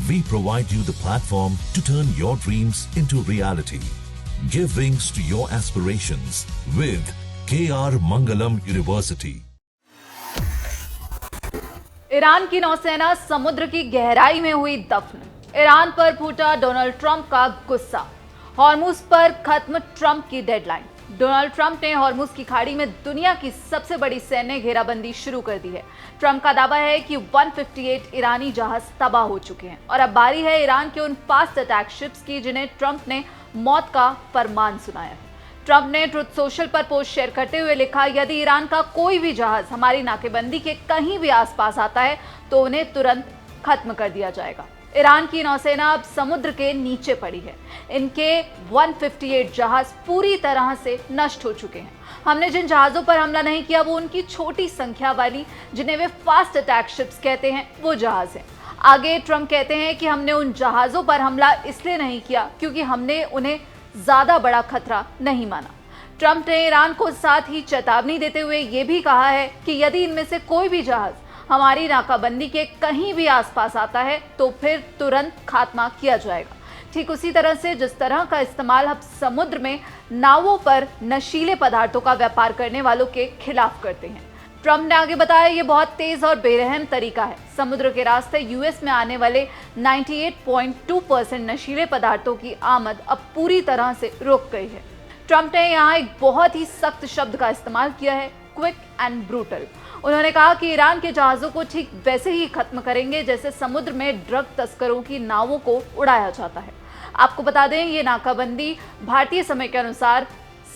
we provide you the platform to turn your dreams into reality. Give wings to your aspirations with KR Mangalam University. Iran की नौसेना समुद्र की गहराई में हुई दफन। ईरान पर फूटा डोनाल्ड ट्रंप का गुस्सा। हॉर्मुज पर खत्म ट्रंप की डेडलाइन। डोनाल्ड ट्रंप ने हॉर्मुज की खाड़ी में दुनिया की सबसे बड़ी सैन्य घेराबंदी शुरू कर दी है। ट्रंप का दावा है कि 158 ईरानी जहाज तबाह हो चुके हैं और अब बारी है ईरान के उन फास्ट अटैक शिप्स की जिन्हें ट्रंप ने मौत का फरमान सुनाया है। ट्रंप ने ट्रुथ सोशल पर पोस्ट शेयर करते हुए लिखा, यदि ईरान का कोई भी जहाज हमारी नाकेबंदी के कहीं भी आसपास आता है तो उन्हें तुरंत खत्म कर दिया जाएगा। ईरान की नौसेना अब समुद्र के नीचे पड़ी है। इनके 158 जहाज पूरी तरह से नष्ट हो चुके हैं। हमने जिन जहाजों पर हमला नहीं किया वो उनकी छोटी संख्या वाली, जिन्हें वे फास्ट अटैक शिप्स कहते हैं, वो जहाज हैं। आगे ट्रंप कहते हैं कि हमने उन जहाजों पर हमला इसलिए नहीं किया क्योंकि हमने उन्हें ज्यादा बड़ा खतरा नहीं माना। ट्रंप ने ईरान को साथ ही चेतावनी देते हुए यह भी कहा है कि यदि इनमें से कोई भी जहाज हमारी नाकाबंदी के कहीं भी आसपास आता है तो फिर तुरंत खात्मा किया जाएगा। ठीक उसी तरह से जिस तरह का इस्तेमाल हम समुद्र में नावों पर नशीले पदार्थों का व्यापार करने वालों के खिलाफ करते हैं। ट्रंप ने आगे बताया, ये बहुत तेज और बेरहम तरीका है। समुद्र के रास्ते यूएस में आने वाले 98.2% नशीले पदार्थों की आमद अब पूरी तरह से रुक गई है। ट्रंप ने यहाँ एक बहुत ही सख्त शब्द का इस्तेमाल किया है, क्विक एंड ब्रूटल। उन्होंने कहा कि ईरान के जहाजों को ठीक वैसे ही खत्म करेंगे जैसे समुद्र में ड्रग तस्करों की नावों को उड़ाया जाता है। आपको बता दें, ये नाकाबंदी भारतीय समय के अनुसार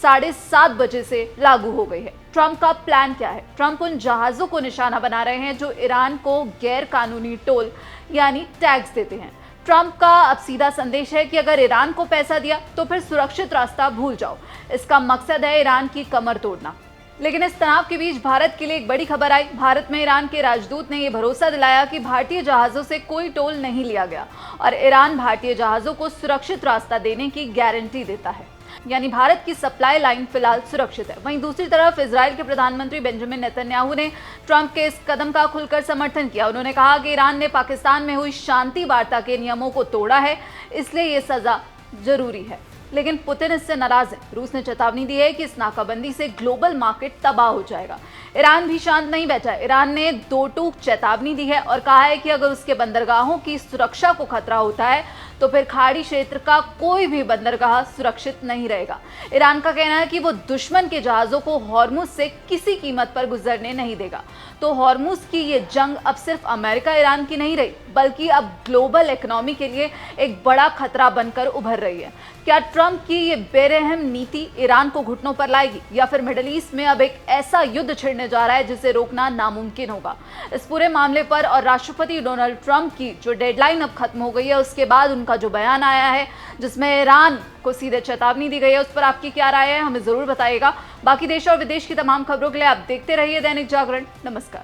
7:30 बजे से लागू हो गई है। ट्रंप का प्लान क्या है? ट्रंप उन जहाजों को निशाना बना रहे हैं जो ईरान को गैर कानूनी टोल यानी टैक्स देते हैं। ट्रंप का अब सीधा संदेश है कि अगर ईरान को पैसा दिया तो फिर सुरक्षित रास्ता भूल जाओ। इसका मकसद है ईरान की कमर तोड़ना। लेकिन इस तनाव के बीच भारत के लिए एक बड़ी खबर आई। भारत में ईरान के राजदूत ने यह भरोसा दिलाया कि भारतीय जहाजों से कोई टोल नहीं लिया गया और ईरान भारतीय जहाजों को सुरक्षित रास्ता देने की गारंटी देता है। यानी भारत की सप्लाई लाइन फिलहाल सुरक्षित है। वहीं दूसरी तरफ इजराइल के प्रधानमंत्री बेंजामिन नेतन्याहू ने ट्रंप के इस कदम का खुलकर समर्थन किया। उन्होंने कहा कि ईरान ने पाकिस्तान में हुई शांति वार्ता के नियमों को तोड़ा है, इसलिए ये सजा जरूरी है। लेकिन पुतिन इससे नाराज है। रूस ने चेतावनी दी है कि इस नाकाबंदी से ग्लोबल मार्केट तबाह हो जाएगा। ईरान भी शांत नहीं बैठा। ईरान ने दो टूक चेतावनी दी है और कहा है कि अगर उसके बंदरगाहों की सुरक्षा को खतरा होता है तो फिर खाड़ी क्षेत्र का कोई भी बंदरगाह सुरक्षित नहीं रहेगा। ईरान का कहना है कि वो दुश्मन के जहाजों को हॉर्मुज से किसी कीमत पर गुजरने नहीं देगा। तो हॉर्मुज की ये जंग अब सिर्फ अमेरिका ईरान की नहीं रही, बल्कि अब ग्लोबल इकोनॉमी के लिए एक बड़ा खतरा बनकर उभर रही है। क्या ट्रंप की ये बेरहम नीति ईरान को घुटनों पर लाएगी या फिर मिडिल ईस्ट में अब एक ऐसा युद्ध छिड़ने जा रहा है जिसे रोकना नामुमकिन होगा? इस पूरे मामले पर और राष्ट्रपति डोनाल्ड ट्रंप की जो डेडलाइन अब खत्म हो गई है उसके बाद उनका जो बयान आया है जिसमें ईरान को सीधे चेतावनी दी गई है, उस पर आपकी क्या राय है हमें जरूर बताइएगा। बाकी देश और विदेश की तमाम खबरों के लिए आप देखते रहिए दैनिक जागरण। नमस्कार।